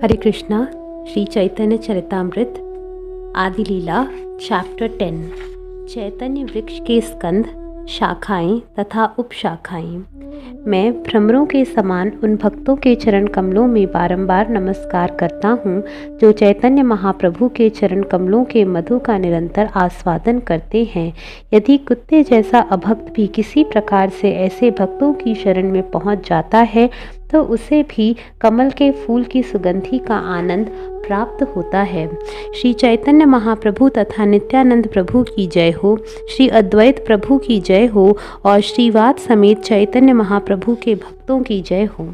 हरे कृष्णा। श्री चैतन्य चरितामृत आदि लीला चैप्टर 10। चैतन्य वृक्ष के स्कंध, शाखाएं तथा उपशाखाएं। मैं भ्रमरों के समान उन भक्तों के चरण कमलों में बारंबार नमस्कार करता हूँ जो चैतन्य महाप्रभु के चरण कमलों के मधु का निरंतर आस्वादन करते हैं। यदि कुत्ते जैसा अभक्त भी किसी प्रकार से ऐसे भक्तों की शरण में पहुँच जाता है तो उसे भी कमल के फूल की सुगंधि का आनंद प्राप्त होता है। श्री चैतन्य महाप्रभु तथा नित्यानंद प्रभु की जय हो, श्री अद्वैत प्रभु की जय हो और श्रीवाद समेत चैतन्य महाप्रभु के भक्तों की जय हो।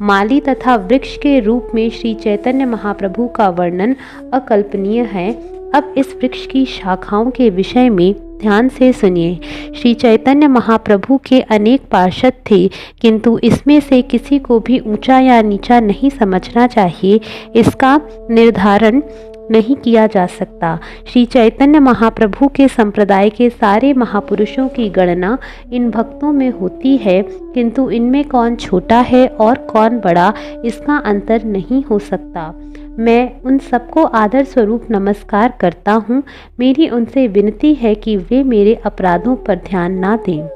माली तथा वृक्ष के रूप में श्री चैतन्य महाप्रभु का वर्णन अकल्पनीय है। अब इस वृक्ष की शाखाओं के विषय में ध्यान से सुनिए। श्री चैतन्य महाप्रभु के अनेक पार्षद थे, किंतु इसमें से किसी को भी ऊंचा या नीचा नहीं समझना चाहिए, इसका निर्धारण नहीं किया जा सकता। श्री चैतन्य महाप्रभु के संप्रदाय के सारे महापुरुषों की गणना इन भक्तों में होती है, किंतु इनमें कौन छोटा है और कौन बड़ा, इसका अंतर नहीं हो सकता। मैं उन सबको आदर स्वरूप नमस्कार करता हूँ। मेरी उनसे विनती है कि वे मेरे अपराधों पर ध्यान ना दें।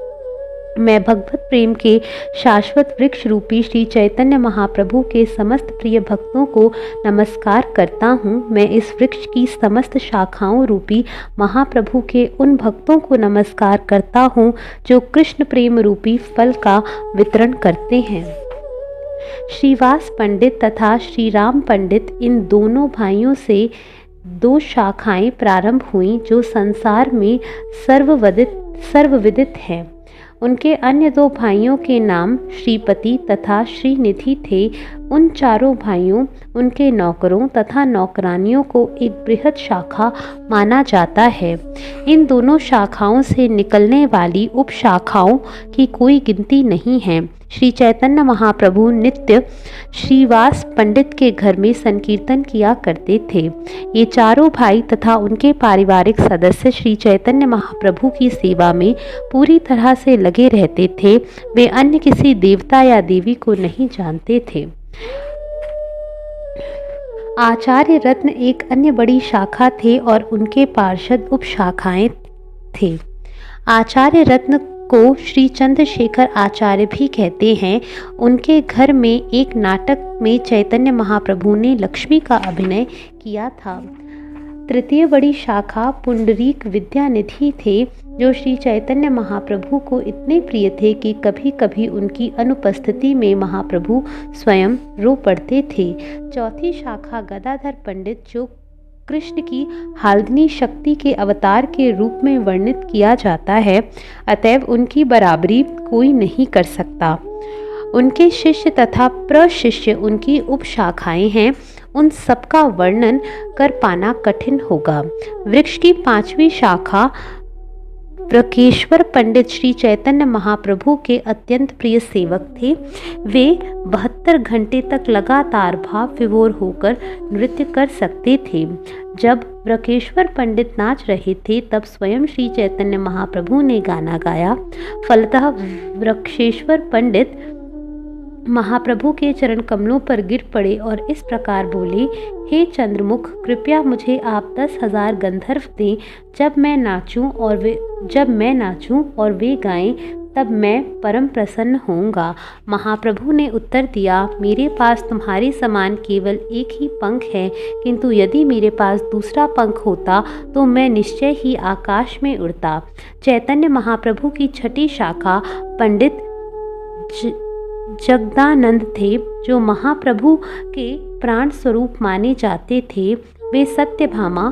मैं भगवत प्रेम के शाश्वत वृक्ष रूपी श्री चैतन्य महाप्रभु के समस्त प्रिय भक्तों को नमस्कार करता हूँ। मैं इस वृक्ष की समस्त शाखाओं रूपी महाप्रभु के उन भक्तों को नमस्कार करता हूँ जो कृष्ण प्रेम रूपी फल का वितरण करते हैं। श्रीवास पंडित तथा श्री राम पंडित, इन दोनों भाइयों से दो शाखाएं प्रारंभ हुईं जो संसार में सर्वविदित हैं। उनके अन्य दो भाइयों के नाम श्रीपति तथा श्रीनिधि थे। उन चारों भाइयों, उनके नौकरों तथा नौकरानियों को एक बृहद शाखा माना जाता है। इन दोनों शाखाओं से निकलने वाली उपशाखाओं की कोई गिनती नहीं है। श्री चैतन्य महाप्रभु नित्य श्रीवास पंडित के घर में संकीर्तन किया करते थे। ये चारों भाई तथा उनके पारिवारिक सदस्य श्री चैतन्य महाप्रभु की सेवा में पूरी तरह से लगे रहते थे। वे अन्य किसी देवता या देवी को नहीं जानते थे। आचार्य रत्न एक अन्य बड़ी शाखा थे और उनके पार्षद उपशाखाएं थे। आचार्य रत्न को श्री चंद्रशेखर आचार्य भी कहते हैं। उनके घर में एक नाटक में चैतन्य महाप्रभु ने लक्ष्मी का अभिनय किया था। तृतीय बड़ी शाखा पुंडरीक विद्यानिधि थे, जो श्री चैतन्य महाप्रभु को इतने प्रिय थे कि कभी कभी उनकी अनुपस्थिति में महाप्रभु स्वयं रो पड़ते थे। चौथी शाखा गदाधर पंडित, जो कृष्ण की हाल्दनी शक्ति के अवतार के रूप में वर्णित किया जाता है, अतएव उनकी बराबरी कोई नहीं कर सकता। उनके शिष्य तथा प्रशिष्य उनकी उपशाखाएं हैं। उन सबका वर्णन कर पाना कठिन होगा। वृक्ष की पांचवी शाखा ब्रकेश्वर पंडित श्री चैतन्य महाप्रभु के अत्यंत प्रिय सेवक थे। वे 72 घंटे तक लगातार भाव विभोर होकर नृत्य कर सकते थे। जब ब्रकेश्वर पंडित नाच रहे थे तब स्वयं श्री चैतन्य महाप्रभु ने गाना गाया। फलतः ब्रकेश्वर पंडित महाप्रभु के चरण कमलों पर गिर पड़े और इस प्रकार बोले, हे चंद्रमुख, कृपया मुझे आप 10,000 गंधर्व दें। जब मैं नाचूं और वे गाएं तब मैं परम प्रसन्न होऊंगा। महाप्रभु ने उत्तर दिया, मेरे पास तुम्हारे समान केवल एक ही पंख है, किंतु यदि मेरे पास दूसरा पंख होता तो मैं निश्चय ही आकाश में उड़ता। चैतन्य महाप्रभु की छठी शाखा पंडित जगदानंद थे, जो महाप्रभु के प्राण स्वरूप माने जाते थे। वे सत्यभामा,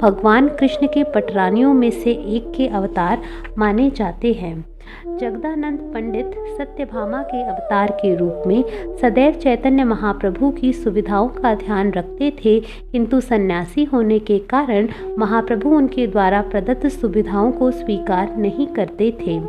भगवान कृष्ण के पटरानियों में से एक के अवतार माने जाते हैं। जगदानंद पंडित सत्यभामा के अवतार के रूप में सदैव चैतन्य महाप्रभु की सुविधाओं का ध्यान रखते थे, किंतु सन्यासी होने के कारण महाप्रभु उनके द्वारा प्रदत्त सुविधाओं को स्वीकार नहीं करते थे।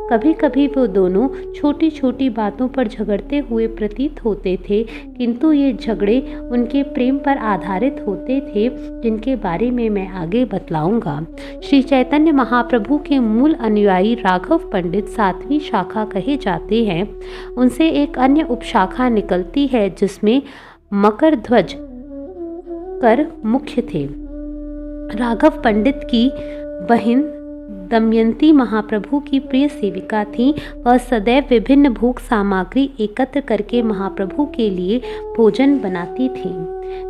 कभी कभी वो दोनों छोटी छोटी बातों पर झगड़ते हुए प्रतीत होते थे, किंतु ये झगड़े उनके प्रेम पर आधारित होते थे, जिनके बारे में मैं आगे बतलाऊंगा। श्री चैतन्य महाप्रभु के मूल अनुयायी राघव पंडित 7वीं शाखा कहे जाते हैं। उनसे एक अन्य उपशाखा निकलती है जिसमें मकर ध्वज कर मुख्य थे। राघव पंडित की बहन दमयंती महाप्रभु की प्रिय सेविका थी। वह सदैव विभिन्न भोग सामग्री एकत्र करके महाप्रभु के लिए भोजन बनाती थी।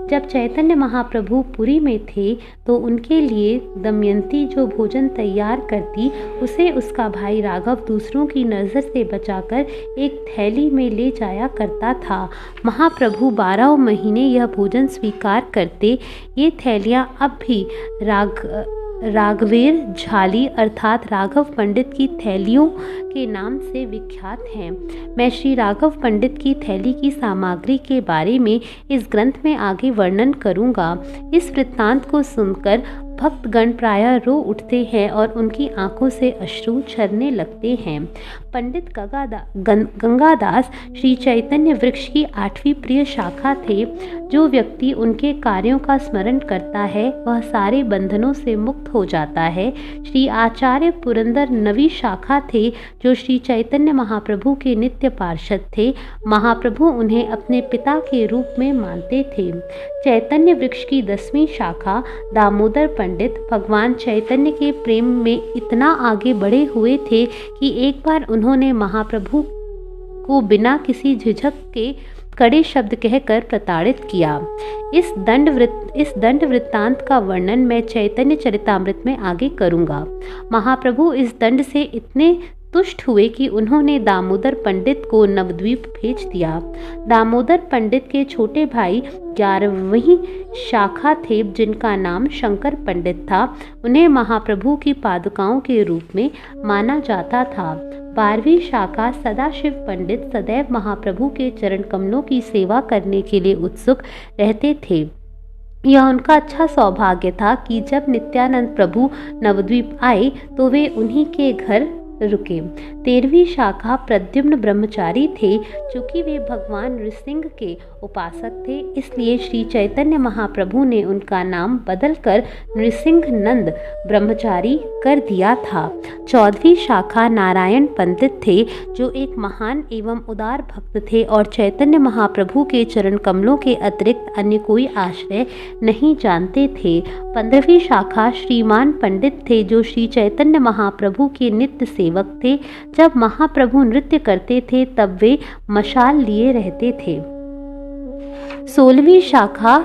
जब चैतन्य महाप्रभु पुरी में थे तो उनके लिए दमयंती जो भोजन तैयार करती उसे उसका भाई राघव दूसरों की नज़र से बचाकर एक थैली में ले जाया करता था। महाप्रभु 12 महीने यह भोजन स्वीकार करते। ये थैलियाँ अब भी राघवेर झाली अर्थात राघव पंडित की थैलियों के नाम से विख्यात हैं। मैं श्री राघव पंडित की थैली की सामग्री के बारे में इस ग्रंथ में आगे वर्णन करूंगा। इस वृत्तांत को सुनकर भक्तगण प्रायः रो उठते हैं और उनकी आंखों से अश्रु झरने लगते हैं। पंडित गंगादास श्री चैतन्य वृक्ष की 8वीं प्रिय शाखा थे। जो व्यक्ति उनके कार्यों का स्मरण करता है वह सारे बंधनों से मुक्त हो जाता है। श्री आचार्य पुरंदर 9वीं शाखा थे जो श्री चैतन्य महाप्रभु के नित्य पार्षद थे। महाप्रभु उन्हें अपने पिता के रूप में मानते थे। चैतन्य वृक्ष की 10वीं शाखा दामोदर पंडित भगवान चैतन्य के प्रेम में इतना आगे बढ़े हुए थे कि एक बार उन्होंने महाप्रभु को बिना किसी झिझक के कड़े शब्द कहकर प्रताड़ित किया। इस दंड वृत्तांत का वर्णन मैं चैतन्य चरितामृत में आगे करूंगा। महाप्रभु इस दंड से इतने तुष्ट हुए कि उन्होंने दामोदर पंडित को नवद्वीप भेज दिया। दामोदर पंडित के छोटे भाई 11वीं शाखा थे जिनका नाम शंकर पंडित था। उन्हें महाप्रभु की पादुकाओं के रूप में माना जाता था। 12वीं शाखा सदाशिव पंडित सदैव महाप्रभु के चरण कमलों की सेवा करने के लिए उत्सुक रहते थे। यह उनका अच्छा सौभाग्य था कि जब नित्यानंद प्रभु नवद्वीप आए तो वे उन्हीं के घर रुके। 13वीं शाखा प्रद्युम्न ब्रह्मचारी थे। चूँकि वे भगवान नृसिंह के उपासक थे इसलिए श्री चैतन्य महाप्रभु ने उनका नाम बदलकर नृसिंह नंद ब्रह्मचारी कर दिया था। 14वीं शाखा नारायण पंडित थे जो एक महान एवं उदार भक्त थे और चैतन्य महाप्रभु के चरण कमलों के अतिरिक्त अन्य कोई आश्रय नहीं जानते थे। 15वीं शाखा श्रीमान पंडित थे जो श्री चैतन्य महाप्रभु के नित्य सेवक थे। जब महाप्रभु नृत्य करते थे तब वे मशाल लिए रहते थे। 16वीं शाखा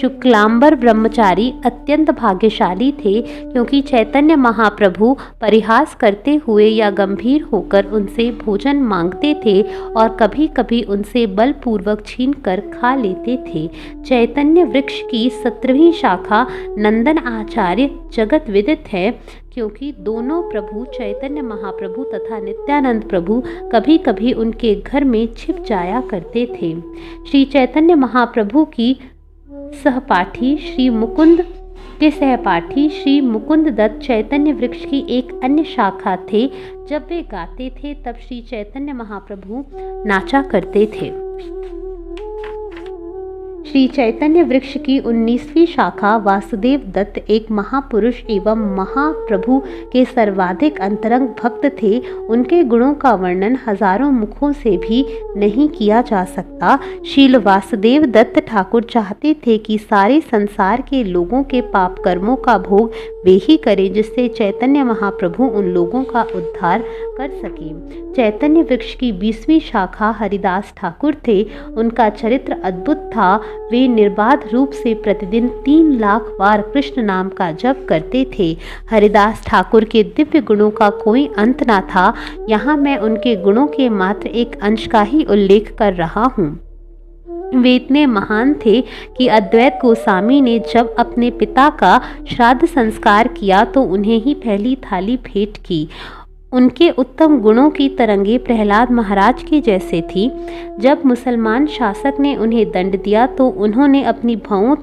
शुक्लांबर ब्रह्मचारी अत्यंत भाग्यशाली थे क्योंकि चैतन्य महाप्रभु परिहास करते हुए या गंभीर होकर उनसे भोजन मांगते थे और कभी कभी उनसे बलपूर्वक छीन कर खा लेते थे। चैतन्य वृक्ष की 17वीं शाखा नंदन आचार्य जगत विदित है क्योंकि दोनों प्रभु चैतन्य महाप्रभु तथा नित्यानंद प्रभु कभी कभी उनके घर में छिप जाया करते थे। श्री चैतन्य महाप्रभु की सहपाठी श्री मुकुंद दत्त चैतन्य वृक्ष की एक अन्य शाखा थे। जब वे गाते थे तब श्री चैतन्य महाप्रभु नाचा करते थे। श्री चैतन्य वृक्ष की 19वीं शाखा वासुदेव दत्त एक महापुरुष एवं महाप्रभु के सर्वाधिक अंतरंग भक्त थे। उनके गुणों का वर्णन हजारों मुखों से भी नहीं किया जा सकता। श्रील वासुदेव दत्त ठाकुर चाहते थे कि सारे संसार के लोगों के पाप कर्मों का भोग वे ही करें जिससे चैतन्य महाप्रभु उन लोगों का उद्धार कर सके। चैतन्य वृक्ष की 20वीं शाखा हरिदास ठाकुर थे। उनका चरित्र अद्भुत था। वे निर्बाध रूप से प्रतिदिन 3 लाख बार कृष्ण नाम का जप करते थे। हरिदास ठाकुर के दिव्य गुणों का कोई अंत न था। यहाँ मैं उनके गुणों के मात्र एक अंश का ही उल्लेख कर रहा हूँ। वे इतने महान थे कि अद्वैत गोस्वामी ने जब अपने पिता का श्राद्ध संस्कार किया तो उन्हें ही पहली थाली भेंट की। उनके उत्तम गुणों की तरंगे प्रहलाद महाराज के जैसे थी। जब मुसलमान शासक ने उन्हें दंड दिया तो उन्होंने अपनी भौं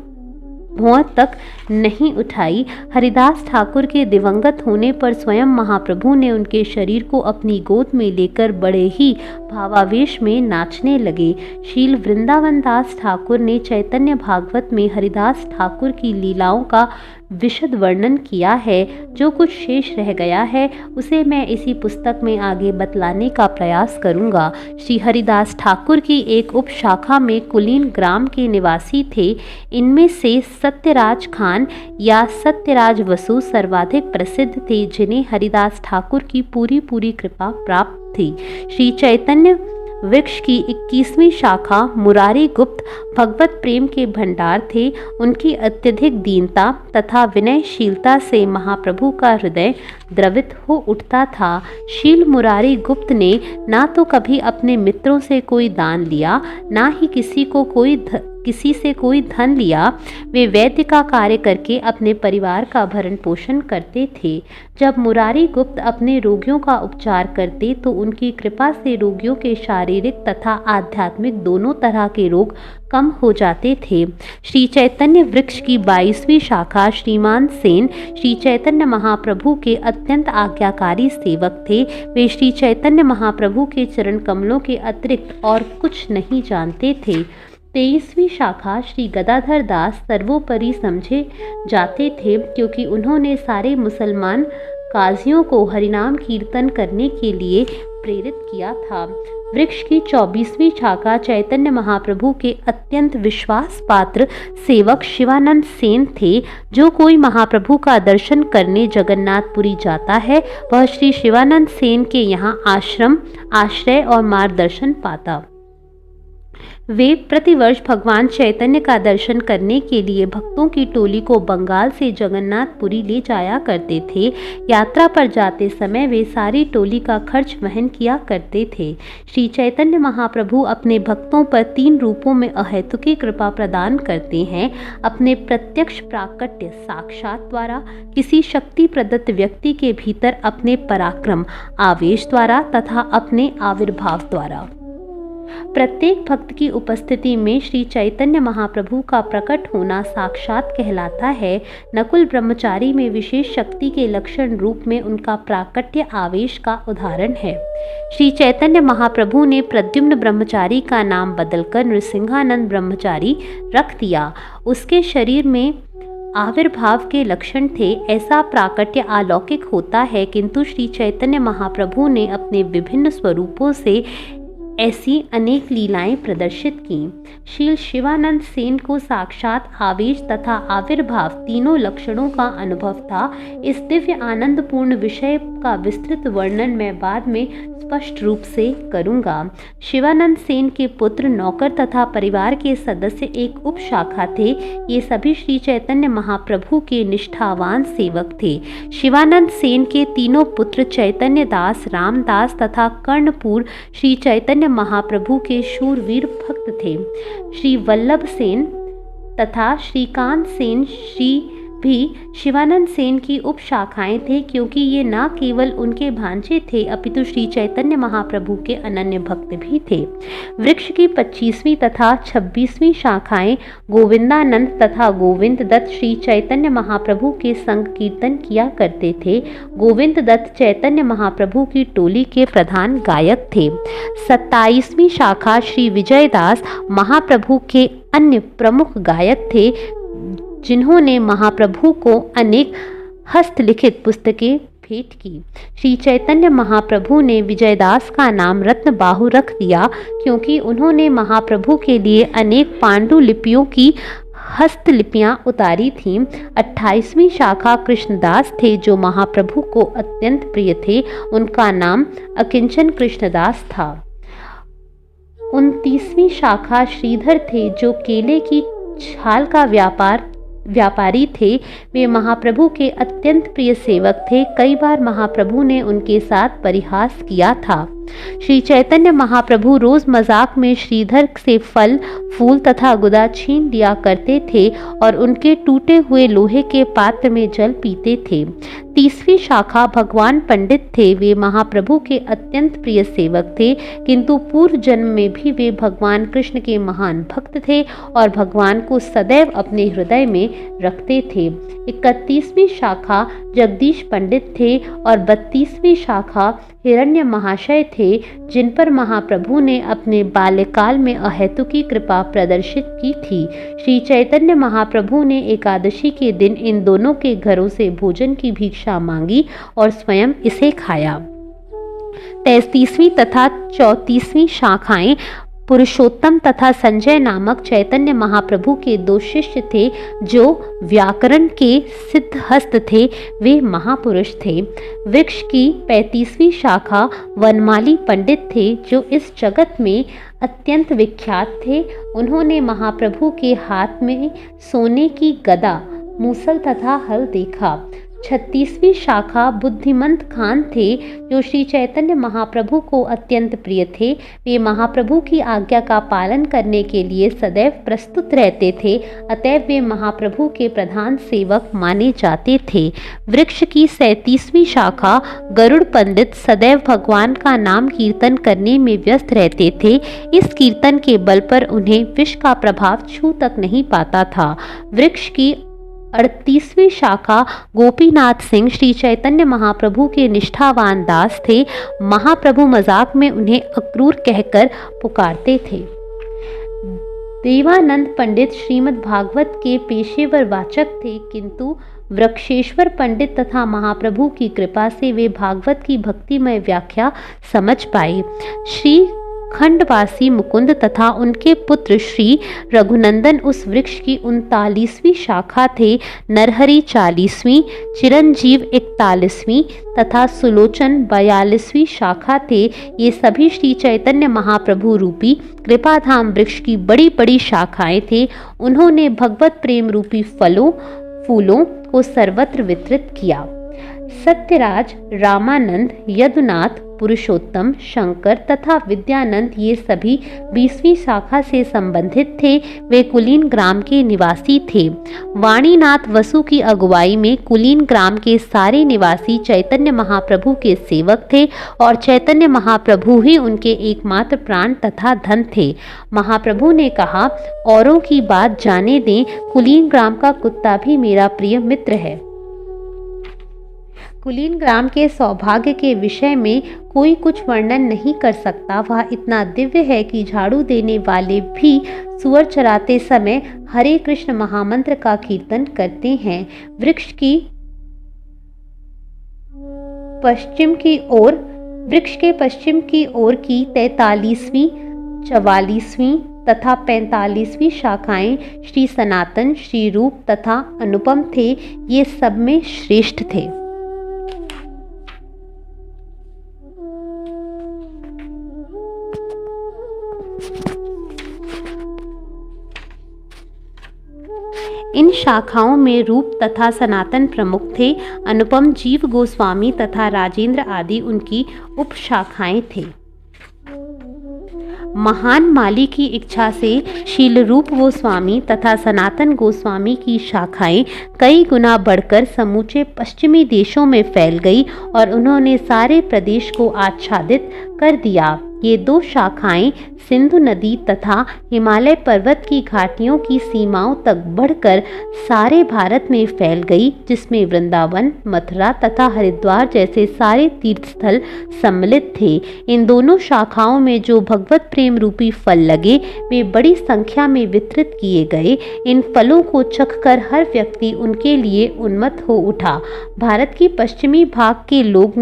तक नहीं उठाई। हरिदास ठाकुर के दिवंगत होने पर स्वयं महाप्रभु ने उनके शरीर को अपनी गोद में लेकर बड़े ही भावावेश में नाचने लगे। शील वृंदावन दास ठाकुर ने चैतन्य भागवत में हरिदास ठाकुर की लीलाओं का विशद वर्णन किया है। जो कुछ शेष रह गया है उसे मैं इसी पुस्तक में आगे बतलाने का प्रयास करूंगा। श्री हरिदास ठाकुर की एक उपशाखा में कुलीन ग्राम के निवासी थे। इनमें से सत्यराज खान या सत्यराज वसु सर्वाधिक प्रसिद्ध थे, जिन्हें हरिदास ठाकुर की पूरी कृपा प्राप्त थी। श्री चैतन्य वृक्ष की 21वीं शाखा मुरारी गुप्त भगवत प्रेम के भंडार थे। उनकी अत्यधिक दीनता तथा विनयशीलता से महाप्रभु का हृदय द्रवित हो उठता था। शील मुरारी गुप्त ने ना तो कभी अपने मित्रों से कोई दान लिया, ना ही किसी से कोई धन लिया। वे वैद्य का कार्य करके अपने परिवार का भरण पोषण करते थे। जब मुरारी गुप्त अपने रोगियों का उपचार करते तो उनकी कृपा से रोगियों के शारीरिक तथा आध्यात्मिक दोनों तरह के रोग कम हो जाते थे। श्री चैतन्य वृक्ष की 22वीं शाखा श्रीमान सेन श्री चैतन्य महाप्रभु के अत्यंत आज्ञाकारी सेवक थे। वे श्री चैतन्य महाप्रभु के चरण कमलों के अतिरिक्त और कुछ नहीं जानते थे। 23वीं शाखा श्री गदाधर दास सर्वोपरि समझे जाते थे, क्योंकि उन्होंने सारे मुसलमान काजियों को हरिनाम कीर्तन करने के लिए प्रेरित किया था। वृक्ष की 24वीं शाखा चैतन्य महाप्रभु के अत्यंत विश्वास पात्र सेवक शिवानंद सेन थे। जो कोई महाप्रभु का दर्शन करने जगन्नाथपुरी जाता है वह श्री शिवानंद सेन के यहाँ आश्रम, आश्रय और मार्गदर्शन पाता। वे प्रतिवर्ष भगवान चैतन्य का दर्शन करने के लिए भक्तों की टोली को बंगाल से जगन्नाथपुरी ले जाया करते थे। यात्रा पर जाते समय वे सारी टोली का खर्च वहन किया करते थे। श्री चैतन्य महाप्रभु अपने भक्तों पर 3 रूपों में अहेतुकी कृपा प्रदान करते हैं। अपने प्रत्यक्ष प्राकट्य साक्षात द्वारा, किसी शक्ति प्रदत्त व्यक्ति के भीतर अपने पराक्रम आवेश द्वारा तथा अपने आविर्भाव द्वारा। प्रत्येक भक्त की उपस्थिति में श्री चैतन्य महाप्रभु का प्रकट होना साक्षात कहलाता है। नकुल ब्रह्मचारी में विशेष शक्ति के लक्षण रूप में उनका प्राकट्य आवेश का उदाहरण है। श्री चैतन्य महाप्रभु ने प्रद्युम्न ब्रह्मचारी का नाम बदलकर नृसिंहानंद ब्रह्मचारी रख दिया। उसके शरीर में आविर्भाव के लक्षण थे। ऐसा प्राकट्य अलौकिक होता है, किंतु श्री चैतन्य महाप्रभु ने अपने विभिन्न स्वरूपों से ऐसी अनेक लीलाएं प्रदर्शित की। शील शिवानंद सेन को साक्षात आवेश तथा आविर्भाव तीनों लक्षणों का अनुभव था। इस दिव्य आनंदपूर्ण विषय का विस्तृत वर्णन मैं बाद में स्पष्ट रूप से करूंगा। शिवानंद सेन के पुत्र, नौकर तथा परिवार के सदस्य एक उपशाखा थे। ये सभी श्री चैतन्य महाप्रभु के निष्ठावान सेवक थे। शिवानंद सेन के तीनों पुत्र चैतन्य दास, रामदास तथा कर्णपुर श्री चैतन्य महाप्रभु के शूरवीर भक्त थे। श्री वल्लभ सेन तथा श्रीकांत सेन भी शिवानंद सेन की उपशाखाएं थे, क्योंकि ये न केवल उनके भांजे थे अपितु श्री चैतन्य महाप्रभु के अनन्य भक्त भी थे। वृक्ष की 25वीं तथा 26वीं शाखाएं गोविंदानंद तथा गोविंद दत्त श्री चैतन्य महाप्रभु के संग कीर्तन किया करते थे। गोविंद दत्त चैतन्य महाप्रभु की टोली के प्रधान गायक थे। 27वीं शाखा श्री विजयदास महाप्रभु के अन्य प्रमुख गायक थे, जिन्होंने महाप्रभु को अनेक हस्तलिखित पुस्तकें भेंट की। श्री चैतन्य महाप्रभु ने विजयदास का नाम रत्नबाहु रख दिया, क्योंकि उन्होंने महाप्रभु के लिए अनेक पांडुलिपियों की हस्तलिपियां उतारी थीं। 28वीं शाखा कृष्णदास थे, जो महाप्रभु को अत्यंत प्रिय थे। उनका नाम अकिंचन कृष्णदास था। 29वीं शाखा श्रीधर थे, जो केले की छाल का व्यापारी थे। वे महाप्रभु के अत्यंत प्रिय सेवक थे। कई बार महाप्रभु ने उनके साथ परिहास किया था। श्री चैतन्य महाप्रभु रोज मजाक में श्रीधर से फल, फूल तथा गुदा छीन लिया करते थे और उनके टूटे हुए लोहे के पात्र में जल पीते थे। 30वीं शाखा भगवान पंडित थे। वे महाप्रभु के अत्यंत प्रिय सेवक थे, किंतु पूर्व जन्म में भी वे भगवान कृष्ण के महान भक्त थे और भगवान को सदैव अपने हृदय में रखते थे। 31वीं शाखा जगदीश पंडित थे और 32वीं शाखा हिरण्य महाशय थे जिन पर महाप्रभु ने अपने बाल्यकाल में अहेतुकी कृपा प्रदर्शित की थी। श्री चैतन्य महाप्रभु ने एकादशी के दिन इन दोनों के घरों से भोजन की भिक्षा मांगी और स्वयं इसे खाया। 33वीं तथा 34वीं शाखाएं पुरुषोत्तम तथा संजय नामक चैतन्य महाप्रभु के दो शिष्य थे जो व्याकरण के सिद्धहस्त थे। वे महापुरुष थे। वृक्ष की 35वीं शाखा वनमाली पंडित थे जो इस जगत में अत्यंत विख्यात थे। उन्होंने महाप्रभु के हाथ में सोने की गदा, मूसल तथा हल देखा। 36वीं शाखा बुद्धिमंत खान थे जो श्री चैतन्य महाप्रभु को अत्यंत प्रिय थे। वे महाप्रभु की आज्ञा का पालन करने के लिए सदैव प्रस्तुत रहते थे, अतएव वे महाप्रभु के प्रधान सेवक माने जाते थे। वृक्ष की 37वीं शाखा गरुड़ पंडित सदैव भगवान का नाम कीर्तन करने में व्यस्त रहते थे। इस कीर्तन के बल पर उन्हें विष का प्रभाव छू तक नहीं पाता था। वृक्ष की 38वीं शाखा गोपीनाथ सिंह श्री चैतन्य महाप्रभु के निष्ठावान दास थे। महाप्रभु मजाक में उन्हें अक्रूर कहकर पुकारते थे। देवानंद पंडित श्रीमद् भागवत के पेशेवर वाचक थे, किंतु वृक्षेश्वर पंडित तथा महाप्रभु की कृपा से वे भागवत की भक्तिमय व्याख्या समझ पाए। श्री खंडवासी मुकुंद तथा उनके पुत्र श्री रघुनंदन उस वृक्ष की 39वीं शाखा थे। नरहरि 40वीं, चिरंजीव 41वीं तथा सुलोचन 42वीं शाखा थे। ये सभी श्री चैतन्य महाप्रभु रूपी कृपाधाम वृक्ष की बड़ी बड़ी शाखाएं थे। उन्होंने भगवत प्रेम रूपी फूलों को सर्वत्र वितरित किया। सत्यराज, रामानंद, यदुनाथ, पुरुषोत्तम, शंकर तथा विद्यानंद ये सभी 20वीं शाखा से संबंधित थे। वे कुलीन ग्राम के निवासी थे। वाणीनाथ वसु की अगुवाई में कुलीन ग्राम के सारे निवासी चैतन्य महाप्रभु के सेवक थे और चैतन्य महाप्रभु ही उनके एकमात्र प्राण तथा धन थे। महाप्रभु ने कहा, औरों की बात जाने दें, कुलीन ग्राम का कुत्ता भी मेरा प्रिय मित्र है। कुलीन ग्राम के सौभाग्य के विषय में कोई कुछ वर्णन नहीं कर सकता। वह इतना दिव्य है कि झाड़ू देने वाले भी सुअर चराते समय हरे कृष्ण महामंत्र का कीर्तन करते हैं। वृक्ष के पश्चिम की ओर की 43वीं, 44वीं तथा 45वीं शाखाएं श्री सनातन, श्री रूप तथा अनुपम थे। ये सब में श्रेष्ठ थे। इन शाखाओं में रूप तथा सनातन प्रमुख थे। अनुपम, जीव गोस्वामी तथा राजेंद्र आदि उनकी उपशाखाएं थे। महान माली की इच्छा से शील रूप गोस्वामी तथा सनातन गोस्वामी की शाखाएं कई गुना बढ़कर समूचे पश्चिमी देशों में फैल गई और उन्होंने सारे प्रदेश को आच्छादित कर दिया। ये दो शाखाएं सिंधु नदी तथा हिमालय पर्वत की घाटियों की सीमाओं तक बढ़कर सारे भारत में फैल गई, जिसमें वृंदावन, मथुरा तथा हरिद्वार जैसे सारे तीर्थस्थल सम्मिलित थे। इन दोनों शाखाओं में जो भगवत प्रेम रूपी फल लगे वे बड़ी संख्या में वितरित किए गए। इन फलों को चखकर हर व्यक्ति उनके लिए उन्मत्त हो उठा। भारत की पश्चिमी भाग के लोग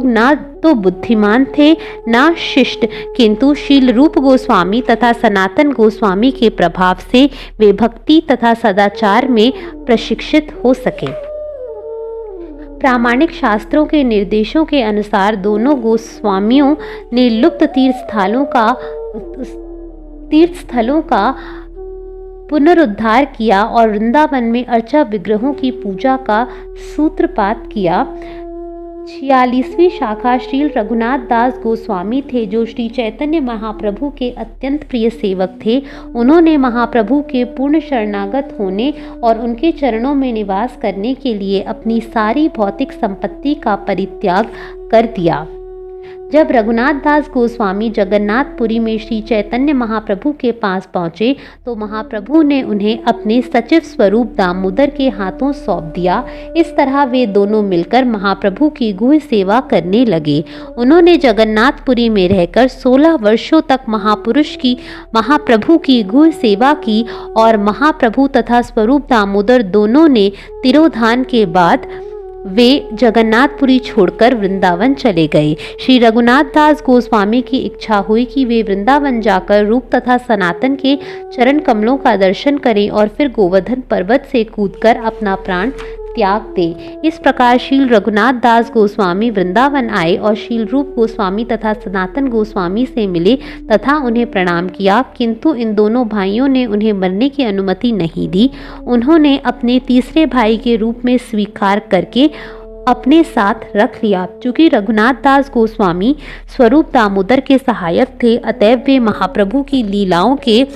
ना तो बुद्धिमान थे ना शिष्ट, किंतु शील रूप गोस्वामी तथा सनातन गोस्वामी के प्रभाव से वे भक्ति तथा सदाचार में प्रशिक्षित हो सके। प्रामाणिक शास्त्रों के निर्देशों के अनुसार दोनों गोस्वामियों ने लुप्त तीर्थस्थलों का पुनरुद्धार किया और वृंदावन में अर्चा विग्रहों की पूजा का सूत्रपात किया। 46वीं शाखा श्री रघुनाथ दास गोस्वामी थे, जो श्री चैतन्य महाप्रभु के अत्यंत प्रिय सेवक थे। उन्होंने महाप्रभु के पूर्ण शरणागत होने और उनके चरणों में निवास करने के लिए अपनी सारी भौतिक संपत्ति का परित्याग कर दिया। जब रघुनाथ दास गोस्वामी जगन्नाथपुरी में श्री चैतन्य महाप्रभु के पास पहुँचे तो महाप्रभु ने उन्हें अपने सचिव स्वरूप दामोदर के हाथों सौंप दिया। इस तरह वे दोनों मिलकर महाप्रभु की गुह्य सेवा करने लगे। उन्होंने जगन्नाथपुरी में रहकर 16 वर्षों तक महाप्रभु की गुह्य सेवा की और महाप्रभु तथा स्वरूप दामोदर दोनों ने तिरोधान के बाद वे जगन्नाथपुरी छोड़कर वृंदावन चले गए। श्री रघुनाथ दास गोस्वामी की इच्छा हुई कि वे वृंदावन जाकर रूप तथा सनातन के चरण कमलों का दर्शन करें और फिर गोवर्धन पर्वत से कूदकर अपना प्राण त्याग दे। इस प्रकार शील रघुनाथ दास गोस्वामी वृंदावन आए और शील रूप गोस्वामी तथा सनातन गोस्वामी से मिले तथा उन्हें प्रणाम किया, किंतु इन दोनों भाइयों ने उन्हें मरने की अनुमति नहीं दी। उन्होंने अपने तीसरे भाई के रूप में स्वीकार करके अपने साथ रख लिया। चूंकि रघुनाथ दास गोस्वामी स्वरूप दामोदर के सहायक थे, अतएव वे महाप्रभु की लीलाओं के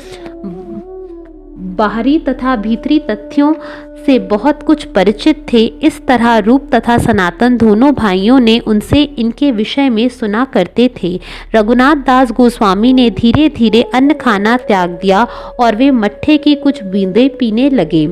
बाहरी तथा भीतरी तथ्यों से बहुत कुछ परिचित थे। इस तरह रूप तथा सनातन दोनों भाइयों ने उनसे इनके विषय में सुना करते थे। रघुनाथ दास गोस्वामी ने धीरे धीरे अन्न खाना त्याग दिया और वे मट्ठे की कुछ बूंदें पीने लगे।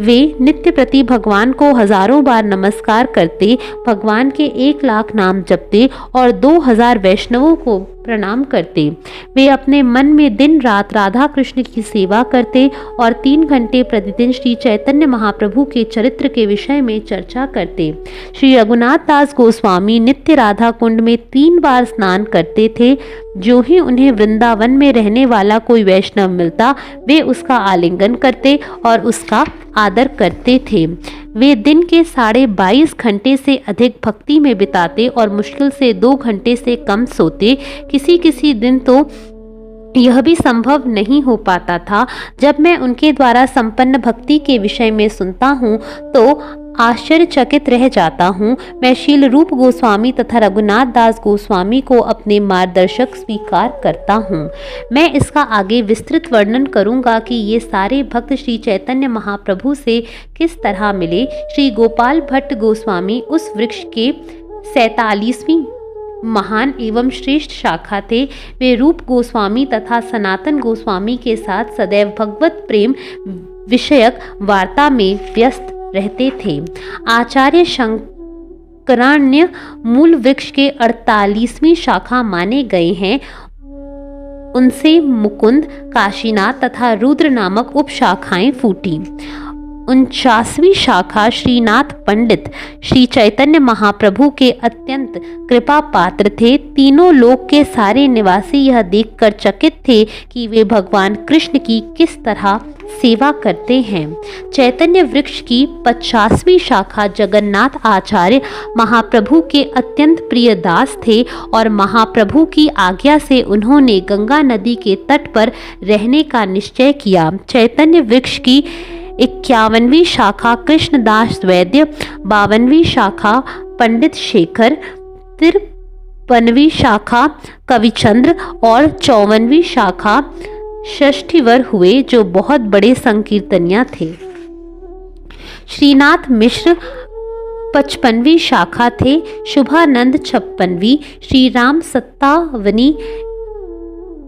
वे नित्य प्रति भगवान को हजारों बार नमस्कार करते, भगवान के 1 लाख नाम जपते और 2000 वैष्णवों को प्रणाम करते। वे अपने मन में दिन रात राधा कृष्ण की सेवा करते और 3 घंटे प्रतिदिन श्री चैतन्य महाप्रभु के चरित्र के विषय में चर्चा करते। श्री रघुनाथ दास गोस्वामी नित्य राधा कुंड में 3 बार स्नान करते थे। जो ही उन्हें वृंदावन में रहने वाला कोई वैष्णव मिलता, वे उसका आलिंगन करते और उसका आदर करते थे। वे दिन के 22.5 घंटे से अधिक भक्ति में बिताते और मुश्किल से 2 घंटे से कम सोते। किसी दिन तो यह भी संभव नहीं हो पाता था। जब मैं उनके द्वारा संपन्न भक्ति के विषय में सुनता हूँ तो आश्चर्यचकित रह जाता हूँ। मैं शील रूप गोस्वामी तथा रघुनाथ दास गोस्वामी को अपने मार्गदर्शक स्वीकार करता हूँ। मैं इसका आगे विस्तृत वर्णन करूँगा कि ये सारे भक्त श्री चैतन्य महाप्रभु से किस तरह मिले। श्री गोपाल भट्ट गोस्वामी उस वृक्ष के 47वीं महान एवं श्रेष्ठ शाखा थे। वे रूप गोस्वामी तथा सनातन गोस्वामी के साथ सदैव भगवत प्रेम विषयक वार्ता में व्यस्त रहते थे। आचार्य शंकरान्य मूल वृक्ष के 48वीं शाखा माने गए हैं। उनसे मुकुंद, काशीनाथ तथा रुद्र नामक उपशाखाएं फूटी। 49वीं शाखा श्रीनाथ पंडित श्री चैतन्य महाप्रभु के अत्यंत कृपा पात्र थे। तीनों लोक के सारे निवासी यह देखकर चकित थे कि वे भगवान कृष्ण की किस तरह सेवा करते हैं। चैतन्य वृक्ष की 50वीं शाखा जगन्नाथ आचार्य महाप्रभु के अत्यंत प्रिय दास थे और महाप्रभु की आज्ञा से उन्होंने गंगा नदी के तट पर रहने का निश्चय किया। चैतन्य वृक्ष की 51वीं शाखा कृष्णदास वैद्य, 52वीं शाखा पंडित शेखर, 53वीं शाखा कविचंद्र और 54वीं शाखा षष्ठीवर हुए, जो बहुत बड़े संकीर्तनिया थे। श्रीनाथ मिश्र 55वीं शाखा थे, शुभानंद 56वीं, श्री राम 57वीं,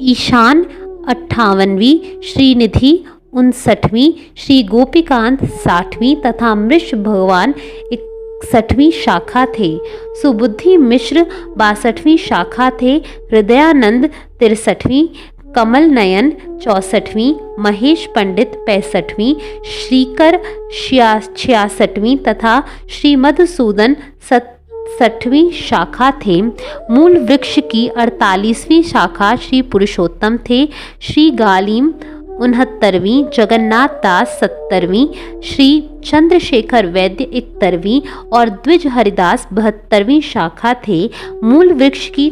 ईशान 58वीं, श्रीनिधि 59वीं, श्री गोपीकांत 60वीं तथा मृष भगवान 61वीं शाखा थे। सुबुद्धि मिश्र 62वीं शाखा थे, हृदयानंद 63वीं, कमल नयन 64वीं, महेश पंडित 65वीं, श्रीकर 66वीं तथा श्री मधुसूदन 60वीं शाखा थे। मूल वृक्ष की 48वीं शाखा श्री पुरुषोत्तम थे। श्री गालिम 69वीं, जगन्नाथ दास 70वीं, श्री चंद्रशेखर वैद्य 71वीं और द्विज हरिदास 72वीं शाखा थे। मूल वृक्ष की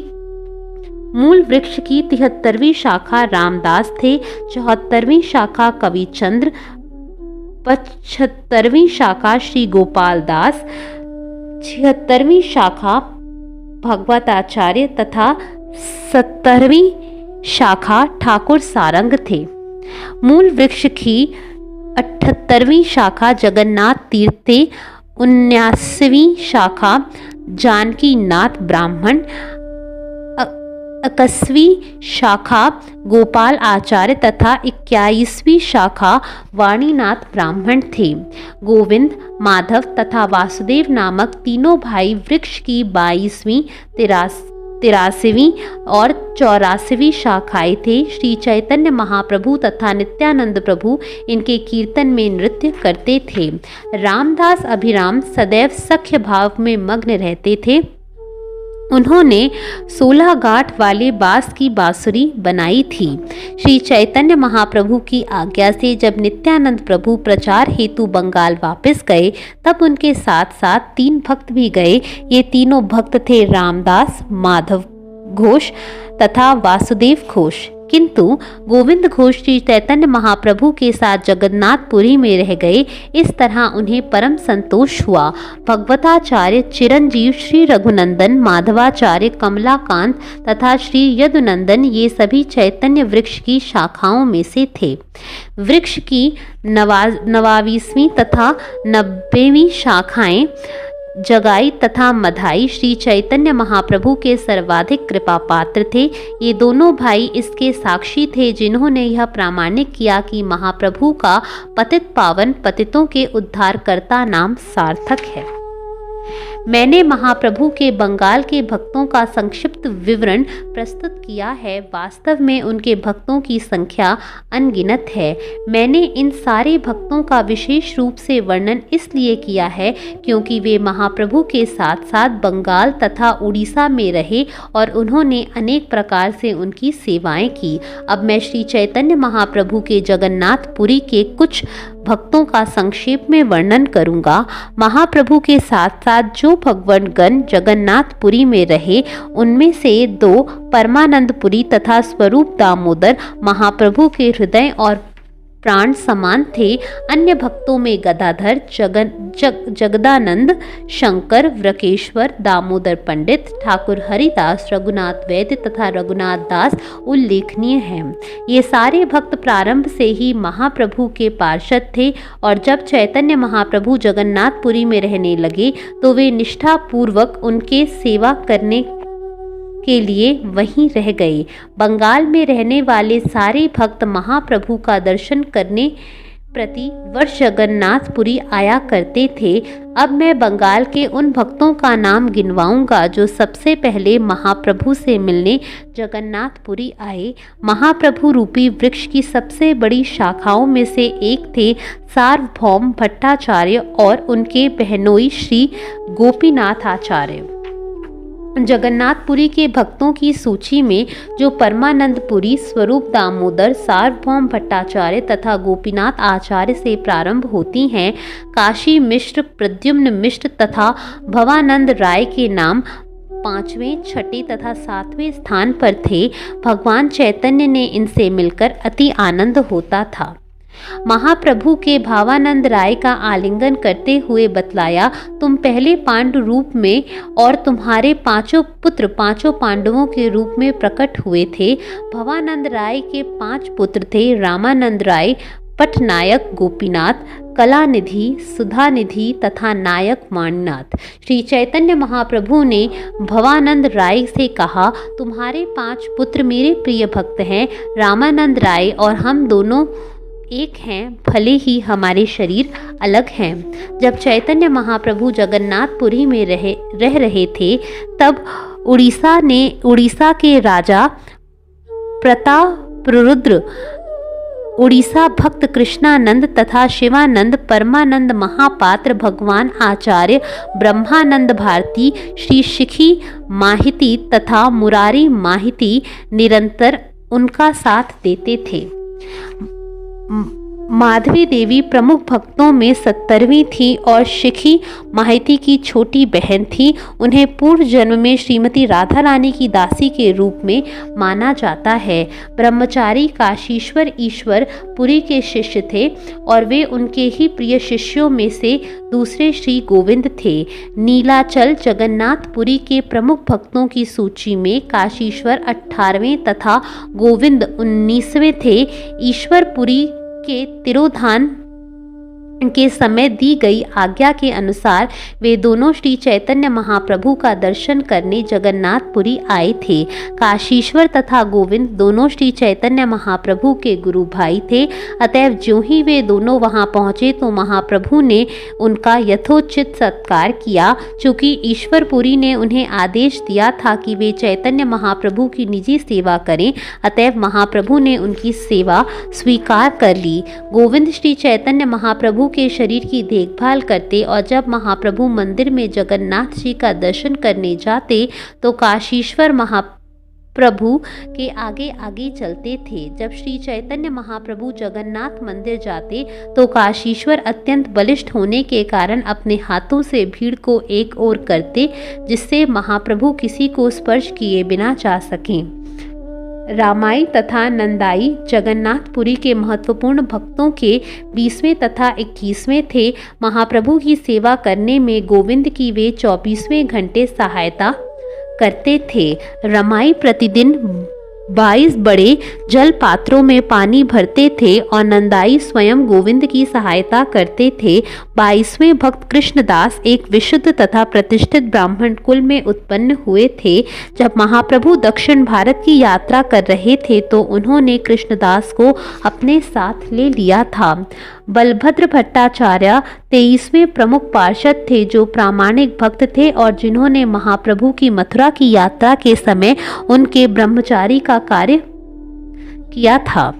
73वीं शाखा रामदास थे। 74वीं शाखा कविचंद्र, 75वीं शाखा श्री गोपाल दास, 76वीं शाखा भगवताचार्य तथा 70वीं शाखा ठाकुर सारंग थे। मूल वृक्ष की 78वीं शाखा जगन्नाथ तीर्थ थे। 79वीं शाखा जानकी नाथ ब्राह्मण, 21वीं शाखा गोपाल आचार्य तथा 21वीं शाखा वाणीनाथ ब्राह्मण थे। गोविंद, माधव तथा वासुदेव नामक तीनों भाई वृक्ष की 22वीं, 83वीं और 84वीं शाखाएं थे। श्री चैतन्य महाप्रभु तथा नित्यानंद प्रभु इनके कीर्तन में नृत्य करते थे। रामदास अभिराम सदैव सख्य भाव में मग्न रहते थे। उन्होंने 16 गांठ वाले बांस की बांसुरी बनाई थी। श्री चैतन्य महाप्रभु की आज्ञा से जब नित्यानंद प्रभु प्रचार हेतु बंगाल वापस गए तब उनके साथ साथ 3 भक्त भी गए। ये तीनों भक्त थे रामदास, माधव घोष तथा वासुदेव घोष। किंतु गोविंद घोष श्री चैतन्य महाप्रभु के साथ जगन्नाथपुरी में रह गए। इस तरह उन्हें परम संतोष हुआ। भगवताचार्य चिरंजीव, श्री रघुनंदन, माधवाचार्य, कमलाकांत तथा श्री यदुनंदन ये सभी चैतन्य वृक्ष की शाखाओं में से थे। वृक्ष की 29वीं तथा 90वीं शाखाएं जगाई तथा मधाई श्री चैतन्य महाप्रभु के सर्वाधिक कृपा पात्र थे। ये दोनों भाई इसके साक्षी थे जिन्होंने यह प्रामाणिक किया कि महाप्रभु का पतित पावन पतितों के उद्धारकर्ता नाम सार्थक है। मैंने महाप्रभु के बंगाल के भक्तों का संक्षिप्त विवरण प्रस्तुत किया है। वास्तव में उनके भक्तों की संख्या अनगिनत है। मैंने इन सारे भक्तों का विशेष रूप से वर्णन इसलिए किया है क्योंकि वे महाप्रभु के साथ साथ बंगाल तथा उड़ीसा में रहे और उन्होंने अनेक प्रकार से उनकी सेवाएं की। अब मैं श्री चैतन्य महाप्रभु के जगन्नाथपुरी के कुछ भक्तों का संक्षेप में वर्णन करूंगा। महाप्रभु के साथ साथ जो भगवानगण जगन्नाथपुरी में रहे उनमें से 2 परमानंदपुरी तथा स्वरूप दामोदर महाप्रभु के हृदय और प्राण समान थे। अन्य भक्तों में गदाधर, जगदानंद, शंकर, व्रकेश्वर, दामोदर पंडित, ठाकुर हरिदास, रघुनाथ वैद्य तथा रघुनाथ दास उल्लेखनीय हैं। ये सारे भक्त प्रारंभ से ही महाप्रभु के पार्षद थे और जब चैतन्य महाप्रभु जगन्नाथपुरी में रहने लगे तो वे निष्ठापूर्वक उनके सेवा करने के लिए वहीं रह गए। बंगाल में रहने वाले सारे भक्त महाप्रभु का दर्शन करने प्रति वर्ष जगन्नाथपुरी आया करते थे। अब मैं बंगाल के उन भक्तों का नाम गिनवाऊंगा जो सबसे पहले महाप्रभु से मिलने जगन्नाथपुरी आए। महाप्रभु रूपी वृक्ष की सबसे बड़ी शाखाओं में से एक थे सार्वभौम भट्टाचार्य और उनके बहनोई श्री गोपीनाथ आचार्य। जगन्नाथपुरी के भक्तों की सूची में जो परमानंदपुरी, स्वरूप दामोदर, सार्वभौम भट्टाचार्य तथा गोपीनाथ आचार्य से प्रारंभ होती हैं, काशी मिश्र, प्रद्युम्न मिश्र तथा भवानंद राय के नाम 5वें, 6ठे तथा 7वें स्थान पर थे। भगवान चैतन्य ने इनसे मिलकर अति आनंद होता था। महाप्रभु के भावानंद राय का आलिंगन करते हुए बतलाया, तुम पहले पांडु रूप में और तुम्हारे 5 पुत्र 5 पांडवों के रूप में प्रकट हुए थे। भवानंद राय के 5 पुत्र थे रामानंद राय, पटनायक गोपीनाथ, कलानिधि, सुधानिधि तथा नायक वाणीनाथ। श्री चैतन्य महाप्रभु ने भवानंद राय से कहा, तुम्हारे 5 पुत्र मेरे प्रिय भक्त हैं। रामानंद राय और हम दोनों एक हैं, भले ही हमारे शरीर अलग हैं। जब चैतन्य महाप्रभु जगन्नाथपुरी में रह रहे थे तब उड़ीसा के राजा प्रतापरुद्र, उड़ीसा भक्त कृष्णानंद तथा शिवानंद, परमानंद महापात्र, भगवान आचार्य, ब्रह्मानंद भारती, श्री शिखी माहिती तथा मुरारी माहिती निरंतर उनका साथ देते थे। माधवी देवी प्रमुख भक्तों में 70वीं थी और शिखी माहिती की छोटी बहन थी। उन्हें पूर्व जन्म में श्रीमती राधा रानी की दासी के रूप में माना जाता है। ब्रह्मचारी काशीश्वर ईश्वर पुरी के शिष्य थे और वे उनके ही प्रिय शिष्यों में से दूसरे श्री गोविंद थे। नीलाचल जगन्नाथपुरी के प्रमुख भक्तों की सूची में काशीश्वर 18वें तथा गोविंद 19वें थे। ईश्वरपुरी के तिरोधान के समय दी गई आज्ञा के अनुसार वे दोनों श्री चैतन्य महाप्रभु का दर्शन करने जगन्नाथपुरी आए थे। काशीश्वर तथा गोविंद दोनों श्री चैतन्य महाप्रभु के गुरु भाई थे। अतएव ज्यों ही वे दोनों वहां पहुंचे तो महाप्रभु ने उनका यथोचित सत्कार किया। चूंकि ईश्वरपुरी ने उन्हें आदेश दिया था कि वे चैतन्य महाप्रभु की निजी सेवा करें, अतएव महाप्रभु ने उनकी सेवा स्वीकार कर ली। गोविंद श्री चैतन्य महाप्रभु के शरीर की देखभाल करते और जब महाप्रभु मंदिर में जगन्नाथ जी का दर्शन करने जाते तो काशीश्वर महाप्रभु के आगे आगे चलते थे। जब श्री चैतन्य महाप्रभु जगन्नाथ मंदिर जाते तो काशीश्वर अत्यंत बलिष्ठ होने के कारण अपने हाथों से भीड़ को एक ओर करते, जिससे महाप्रभु किसी को स्पर्श किए बिना जा सकें। रामाई तथा नंदाई जगन्नाथपुरी के महत्वपूर्ण भक्तों के 20वें तथा 21वें थे। महाप्रभु की सेवा करने में गोविंद की वे 24वें घंटे सहायता करते थे। रमाई प्रतिदिन 22 बड़े जल पात्रों में पानी भरते थे और नंदाई स्वयं गोविंद की सहायता करते थे। 22वें भक्त कृष्णदास एक विशुद्ध तथा प्रतिष्ठित ब्राह्मण कुल में उत्पन्न हुए थे। जब महाप्रभु दक्षिण भारत की यात्रा कर रहे थे तो उन्होंने कृष्णदास को अपने साथ ले लिया था। बलभद्र भट्टाचार्य 23वें प्रमुख पार्षद थे, जो प्रामाणिक भक्त थे और जिन्होंने महाप्रभु की मथुरा की यात्रा के समय उनके ब्रह्मचारी का कार्य किया था।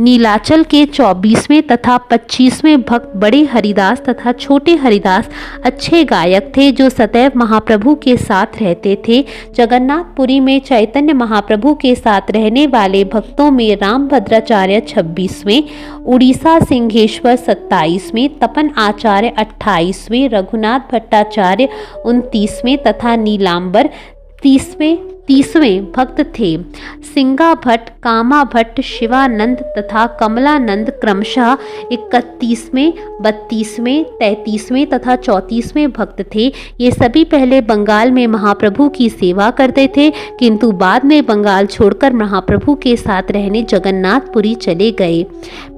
नीलाचल के 24वें तथा 25वें भक्त बड़े हरिदास तथा छोटे हरिदास अच्छे गायक थे, जो सदैव महाप्रभु के साथ रहते थे। जगन्नाथपुरी में चैतन्य महाप्रभु के साथ रहने वाले भक्तों में रामभद्राचार्य 26वें, उड़ीसा सिंहेश्वर 27वें, तपन आचार्य 28वें, रघुनाथ भट्टाचार्य 29वें तथा नीलांबर 30वें भक्त थे। सिंगा भट्ट, कामा भट्ट, शिवानंद तथा कमलानंद क्रमशः 31वें, 32वें, 33वें तथा 34वें भक्त थे। ये सभी पहले बंगाल में महाप्रभु की सेवा करते थे, किंतु बाद में बंगाल छोड़कर महाप्रभु के साथ रहने जगन्नाथपुरी चले गए।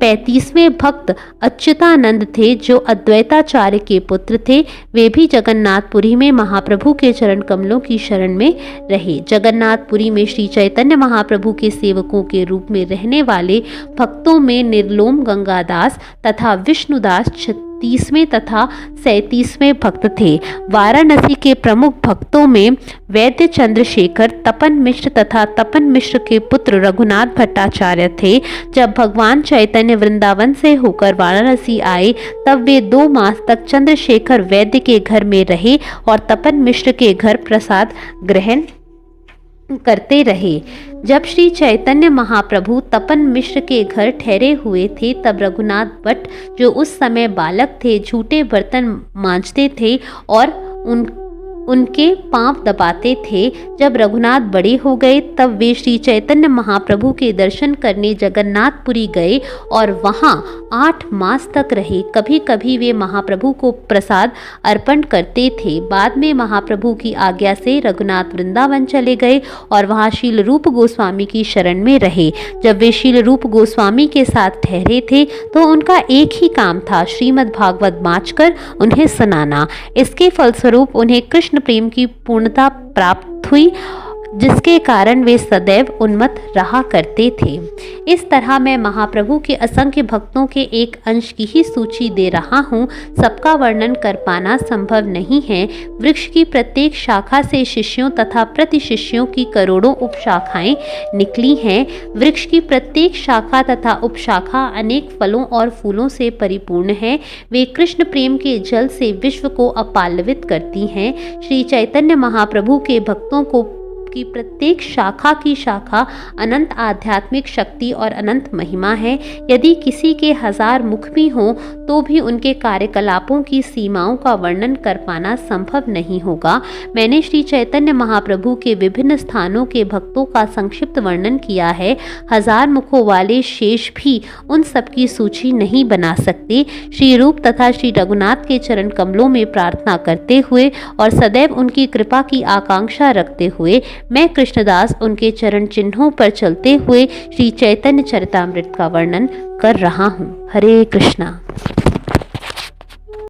35वें भक्त अच्युतानंद थे, जो अद्वैताचार्य के पुत्र थे। वे भी जगन्नाथपुरी में महाप्रभु के चरण कमलों की शरण में रहे। जगन्नाथपुरी में श्री चैतन्य महाप्रभु के सेवकों के रूप में रहने वाले भक्तों में निर्लोम गंगादास तथा विष्णुदास 36वें तथा 37वें भक्त थे। वाराणसी के प्रमुख भक्तों में वैद्य चंद्रशेखर, तपन मिश्र तथा तपन मिश्र के पुत्र रघुनाथ भट्टाचार्य थे। जब भगवान चैतन्य वृंदावन से होकर वाराणसी आए तब वे 2 मास तक चंद्रशेखर वैद्य के घर में रहे और तपन मिश्र के घर प्रसाद ग्रहण करते रहे। जब श्री चैतन्य महाप्रभु तपन मिश्र के घर ठहरे हुए थे तब रघुनाथ भट्ट, जो उस समय बालक थे, झूठे बर्तन मांजते थे और उनके पांव दबाते थे। जब रघुनाथ बड़े हो गए तब वे श्री चैतन्य महाप्रभु के दर्शन करने जगन्नाथपुरी गए और वहां 8 मास तक रहे। कभी कभी वे महाप्रभु को प्रसाद अर्पण करते थे। बाद में महाप्रभु की आज्ञा से रघुनाथ वृंदावन चले गए और वहां शील रूप गोस्वामी की शरण में रहे। जब वे शील रूप गोस्वामी के साथ ठहरे थे तो उनका एक ही काम था, श्रीमद् भागवत बाँचकर उन्हें सुनाना। इसके फलस्वरूप उन्हें कृष्ण प्रेम की पूर्णता प्राप्त हुई, जिसके कारण वे सदैव उन्मत्त रहा करते थे। इस तरह मैं महाप्रभु के असंख्य भक्तों के एक अंश की ही सूची दे रहा हूँ। सबका वर्णन कर पाना संभव नहीं है। वृक्ष की प्रत्येक शाखा से शिष्यों तथा प्रति शिष्यों की करोड़ों उपशाखाएं निकली हैं। वृक्ष की प्रत्येक शाखा तथा उपशाखा अनेक फलों और फूलों से परिपूर्ण है। वे कृष्ण प्रेम के जल से विश्व को अपालवित करती हैं। श्री चैतन्य महाप्रभु के भक्तों को की प्रत्येक शाखा की शाखा अनंत आध्यात्मिक शक्ति और अनंत महिमा है। यदि किसी के 1000 मुख भी हों तो भी उनके कार्यकलापों की सीमाओं का वर्णन कर पाना संभव नहीं होगा। मैंने श्री चैतन्य महाप्रभु के विभिन्न स्थानों के भक्तों का संक्षिप्त वर्णन किया है। 1000 मुखों वाले शेष भी उन सब की सूची नहीं बना सकते। श्री रूप तथा श्री रघुनाथ के चरण कमलों में प्रार्थना करते हुए और सदैव उनकी कृपा की आकांक्षा रखते हुए मैं कृष्णदास उनके चरण चिन्हों पर चलते हुए श्री चैतन्य चरितामृत का वर्णन कर रहा हूँ। हरे कृष्णा।